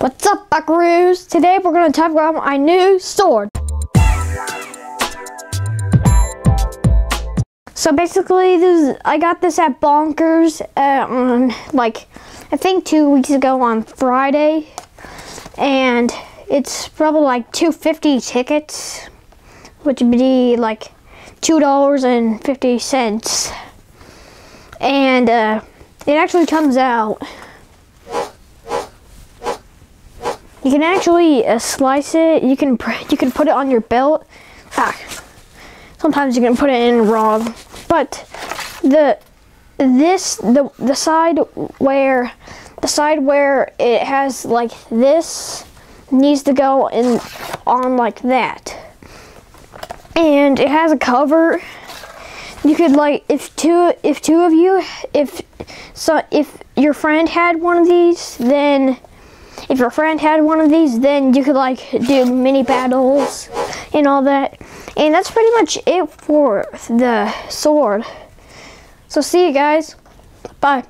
What's up, buckaroos? Today we're going to talk about my new sword. So basically, I got this at Bonkers on I think 2 weeks ago on Friday, and it's probably like $2.50 tickets, which would be like $2.50, and it actually comes out. You can actually slice it. You can put it on your belt. Sometimes you can put it in wrong, but the side where it has like this needs to go on like that, and it has a cover. You could if your friend had one of these, then. If your friend had one of these, then you could do mini battles and all that. And that's pretty much it for the sword. So see you guys. Bye.